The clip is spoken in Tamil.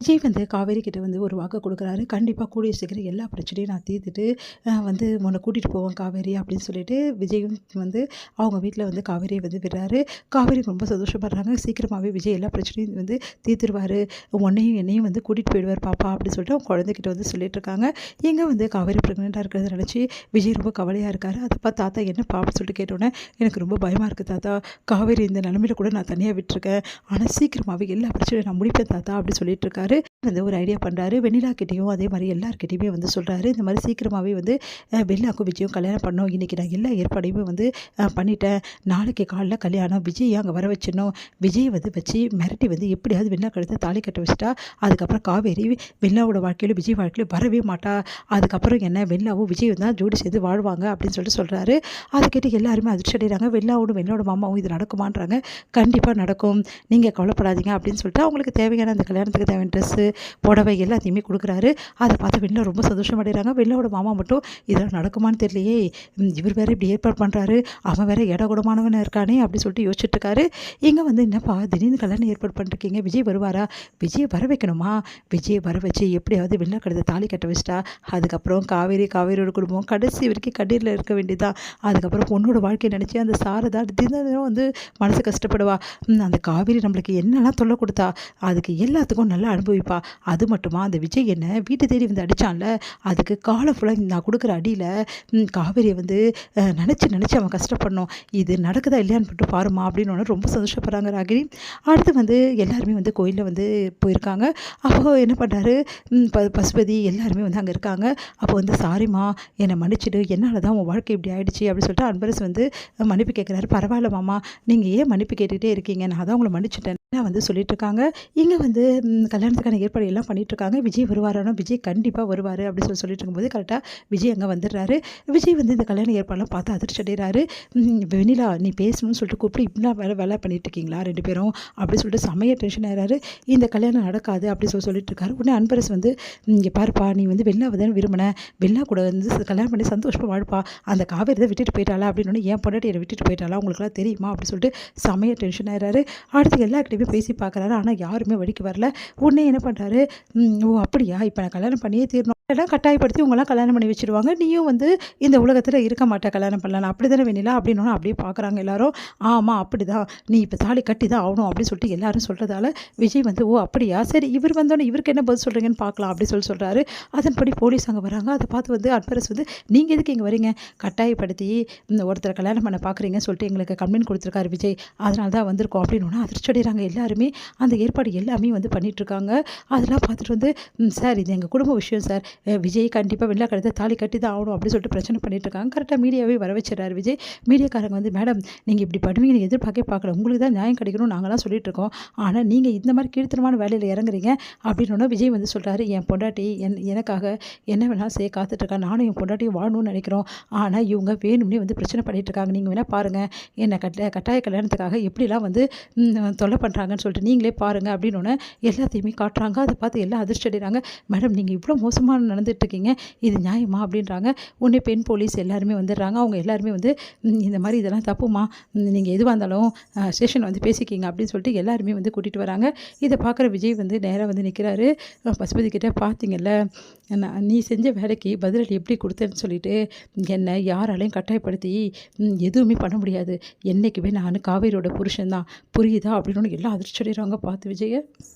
விஜய் வந்து காவேரி கிட்ட வந்து ஒரு வாக்கு கொடுக்குறாரு. கண்டிப்பா கூடிய சீக்கிரம் எல்லா பிரச்சனையும் நான் தீர்த்துட்டு வந்து உன்னை கூட்டிட்டு போவேன் காவேரி அப்படின்னு சொல்லிட்டு விஜயும் வந்து அவங்க வீட்ல வந்து காவேரியை வந்து விடுறாரு. காவேரி ரொம்ப சந்தோஷப்படுறாங்க. சீக்கிரமாவே விஜய் எல்லா பிரச்சனையும் வந்து தீர்த்துருவாரு. உன்னையும் என்னையும் வந்து கூட்டிட்டு போயிடுவார் பாப்பா அப்படின்னு சொல்லிட்டு அவங்க குழந்தைகிட்ட வந்து சொல்லிட்டு இருக்காங்க. இங்க வந்து காவேரி பிரெக்னெண்ட்டாக இருக்கிறத நினச்சி விஜய் ரொம்ப கவலையா இருக்காரு. அதை பார்த்து தாத்தா என்னப்பா அப்படின்னு சொல்லிட்டு கேட்டோன்னே, எனக்கு ரொம்ப பயமா இருக்கு தாத்தா. காவேரி இந்த நிலமையில கூட நான் தனியாக விட்டுருக்கேன். ஆனால் சீக்கிரமாகவே எல்லா பிரச்சனையும் நான் முடிப்பேன் தாத்தா அப்படி சொல்லிட்டு இருக்காரு. வந்து ஒரு ஐடியா பண்ணுறாரு. வெண்ணிலா கிட்டேயும் அதே மாதிரி எல்லார்கிட்டையுமே வந்து சொல்கிறாரு. இந்த மாதிரி சீக்கிரமாகவே வந்து வெண்ணிலாவுக்கும் விஜயும் கல்யாணம் பண்ணோம். இன்றைக்கி நான் எல்லா ஏற்பாடையுமே வந்து பண்ணிட்டேன். நாளைக்கு காலைல கல்யாணம். விஜயை அங்கே வர வச்சிடணும். விஜயை வந்து வச்சு மிரட்டி வந்து எப்படியாவது வெண்ணிலா கழுத்தை தாலி கட்ட வச்சுட்டா அதுக்கப்புறம் காவேரி வெண்ணிலாவோட வாழ்க்கையிலும் விஜய் வாழ்க்கையிலும் வரவே மாட்டா. அதுக்கப்புறம் என்ன வெண்ணிலாவும் விஜயும் தான் ஜோடி சேர்ந்து வாழ்வாங்க அப்படின்னு சொல்லிட்டு சொல்கிறாரு. அதை கேட்டு எல்லாருமே அதிர்ச்சி அடைகிறாங்க. வெண்ணிலாவோட மாமாவும் இது நடக்குமான்றாங்க. கண்டிப்பாக நடக்கும், நீங்கள் கவலைப்படாதீங்க அப்படின்னு சொல்லிட்டு அவங்களுக்கு தேவையான அந்த கல்யாணத்துக்கு தேவையான ட்ரெஸ்ஸு புடவை எல்லாத்தையுமே கொடுக்குறாரு. அதை பார்த்து வெண்ணிலா ரொம்ப சந்தோஷம் அடைகிறாங்க. வெண்ணிலாவோட மாமா மட்டும் இதெல்லாம் நடக்குமான்னு தெரியலையே, இவர் வேற இப்படி ஏற்பாடு பண்ணுறாரு, அவன் வேற இடகுடமானவன் இருக்கானே அப்படி சொல்லிட்டு யோசிச்சுட்டு இருக்காரு. இங்கே வந்து என்னப்பா திடீர்னு கல்யாணம் ஏற்பாடு பண்ணிருக்கீங்க, விஜய் வருவாரா? விஜயை வர வைக்கணுமா? விஜயை வர வச்சு எப்படியாவது வெண்ணிலா கழுத்தை தாலி கட்ட வச்சுட்டா அதுக்கப்புறம் காவேரியோட குடும்பம் கடைசி வரைக்கும் கண்ணீரில் இருக்க வேண்டியதான். அதுக்கப்புறம் பொண்ணோட வாழ்க்கையை நினச்சி அந்த சாரதா தினம் வந்து மனசு கஷ்டப்படுவா. அந்த காவேரி நம்மளுக்கு என்னெல்லாம் தொல்லை கொடுத்தா அதுக்கு எல்லாத்துக்கும் நல்லா அனுபவிப்பா. அது மட்டுமா அந்த விஜய் என்ன வீட்டை தேடி வந்து அடித்தான்ல, அதுக்கு காலம் ஃபுல்லாக நான் கொடுக்குற அடியில் காவேரியை வந்து நினச்சி அவன் கஷ்டப்படணும். இது நடக்குதா இல்லையான்னு மட்டும் பாருமா அப்படின்னு ரொம்ப சந்தோஷப்படுறாங்க ராகினி. அடுத்து வந்து எல்லாருமே வந்து கோயிலில் வந்து போயிருக்காங்க. அப்போ என்ன பண்ணுறாரு, பசுபதி எல்லாருமே வந்து அங்கே இருக்காங்க. அப்போ வந்து சாரிம்மா என்னை மன்னிச்சிடு, என்னால் தான் உன் வாழ்க்கை இப்படி ஆயிடுச்சு அப்படின்னு சொல்லிட்டு அன்பரசு வந்து மன்னிப்பு கேட்குறாரு. பரவாயில்ல மாமா, நீங்கள் ஏன் மன்னிப்பு கேட்டுகிட்டே இருக்கீங்க, நான் தான் உங்களை மன்னிச்சிட்டேன் வந்து சொல்லிட்டு இருக்காங்க. இங்கே வந்து கல்யாணத்துக்கான ஏற்பாடு எல்லாம் பண்ணிட்டு இருக்காங்க. விஜய் வருவாரானோ, விஜய் கண்டிப்பாக வருவார் அப்படின்னு சொல்லிட்டு இருக்கும்போது கரெக்டாக விஜய் அங்கே வந்துடுறாரு. விஜய் வந்து இந்த கல்யாண ஏற்பாடெல்லாம் பார்த்து அதிர்ச்சி அடைகிறாரு. வெண்ணிலா நீ பேசணும்னு சொல்லிட்டு கூப்பிட்டு இப்படிலாம் வேலை பண்ணிட்டு இருக்கீங்களா ரெண்டு பேரும் அப்படி சொல்லிட்டு செமையாக டென்ஷன் ஆகிறாரு. இந்த கல்யாணம் நடக்காது அப்படி சொல்லிட்டு இருக்காரு. உடனே அன்பரசு வந்து இங்கே பாருப்பா, நீ வந்து வெண்ணிலாவை தான் விரும்பின, வெண்ணிலா கூட வந்து கல்யாணம் பண்ணி சந்தோஷமாக வாழ்ப்பா, அந்த காவேரி தான் விட்டுட்டு போயிட்டாளா அப்படின்னு ஏன் பொண்டாட்டி என்னை விட்டுட்டு போயிட்டாளா உங்களுக்குலாம் தெரியுமா அப்படி சொல்லிட்டு செமையாக டென்ஷன் ஆகிறாரு. அடுத்து எல்லாருக்கிட்டையுமே பேசி பார்க்குறாரு. ஆனால் யாருமே வழிக்கு வரல. உடனே என்ன பண்ணுறாரு, ஓ அப்படியா, இப்போ நான் கல்யாணம் பண்ணியே தீரணும், எல்லாம் கட்டாயப்படுத்தி உங்களாம் கல்யாணம் பண்ணி வச்சுருவாங்க, நீயும் வந்து இந்த உலகத்தில் இருக்க மாட்டேன் கல்யாணம் பண்ணலாம் அப்படி தானே வெண்ணிலா அப்படின்னு அப்படியே பார்க்குறாங்க எல்லாரும். ஆமாம் அப்படி தான், நீ இப்போ தாலி கட்டி தான் ஆகணும் அப்படின்னு சொல்லிட்டு எல்லாரும் சொல்கிறதால விஜய் வந்து ஓ அப்படியா சரி இவர் வந்தோடனே இவருக்கு என்ன பதில் சொல்கிறீங்கன்னு பார்க்கலாம் அப்படி சொல்கிறாரு. அதன்படி போலீஸ் அங்கே வராங்க. அதை பார்த்து வந்து அன்பரசு வந்து நீங்கள் எதுக்கு இங்கே வரீங்க, கட்டாயப்படுத்தி ஒருத்தரை கல்யாணம் பண்ண பார்க்குறீங்கன்னு சொல்லிட்டு எங்களுக்கு கம்ப்ளைண்ட் கொடுத்துருக்காரு விஜய், அதனால தான் வந்திருக்கோம் அப்படின்னு அதிர்ச்சி அடைகிறாங்க. எல்லாருமே அந்த ஏற்பாடு எல்லாமே வந்து பண்ணிகிட்ருக்காங்க. அதெல்லாம் பார்த்துட்டு வந்து சார் இது எங்கள் குடும்ப விஷயம் சார், விஜய் கண்டிப்பாக வெண்ணிலா கழுத்தை தாலி கட்டி தான் ஆகணும் அப்படின்னு சொல்லிட்டு பிரச்சனை பண்ணிட்டு இருக்காங்க. கரெக்டாக மீடியாவே வர வச்சிடறாரு விஜய். மீடியாக்காரங்க வந்து மேடம் நீங்கள் இப்படி பண்ணுவீங்கன்னு எதிர்பார்க்கல, உங்களுக்கு தான் நியாயம் கிடைக்கணும் நாங்களாம் சொல்லிட்டு இருக்கோம், ஆனால் நீங்கள் இந்த மாதிரி கீழ்த்தனமான வேலையில் இறங்குறீங்க அப்படின்னு விஜய் வந்து சொல்கிறாரு. என் பொண்டாட்டி எனக்காக என்ன வேணாலும் செய்ய காத்துட்ருக்கா, நானும் என் பொண்டாட்டியும் வாழணும்னு நினைக்கிறோம், ஆனால் இவங்க வேணும்னே வந்து பிரச்சனை பண்ணிட்டு இருக்காங்க, நீங்கள் வேணால் பாருங்கள் என்னை கட்டாய கல்யாணத்துக்காக எப்படிலாம் வந்து தொல்லை பண்ணுறாங்கன்னு சொல்லிட்டு நீங்களே பாருங்கள் அப்படின்னு எல்லாத்தையுமே காட்டுறாங்க. அதை பார்த்து எல்லாம் அதிர்ச்சி அடைகிறாங்க. மேடம் நீங்கள் இவ்வளோ மோசமாக நடந்துட்டுருக்கீங்க, இது நியாயமா அப்படின்றாங்க. உடனே பெண் போலீஸ் எல்லாருமே வந்துடுறாங்க. அவங்க எல்லாருமே வந்து இந்த மாதிரி இதெல்லாம் தப்புமா, நீங்கள் எதுவாக இருந்தாலும் ஸ்டேஷனில் வந்து பேசிக்கிங்க அப்படின்னு சொல்லிட்டு எல்லாருமே வந்து கூட்டிகிட்டு வராங்க. இதை பார்க்குற விஜய் வந்து நேராக வந்து நிற்கிறாரு. பசுபதி கிட்டே பார்த்தீங்கல்ல, நீ செஞ்ச வேலைக்கு பதிலடி எப்படி கொடுத்தேன்னு சொல்லிட்டு என்னை யாராலையும் கட்டாயப்படுத்தி எதுவுமே பண்ண முடியாது, என்றைக்குமே நான் காவேரியோட புருஷன் தான் புரியுதா அப்படின்னு எல்லாம் அதிர்ச்சி அடைகிறாங்க பார்த்து விஜயை.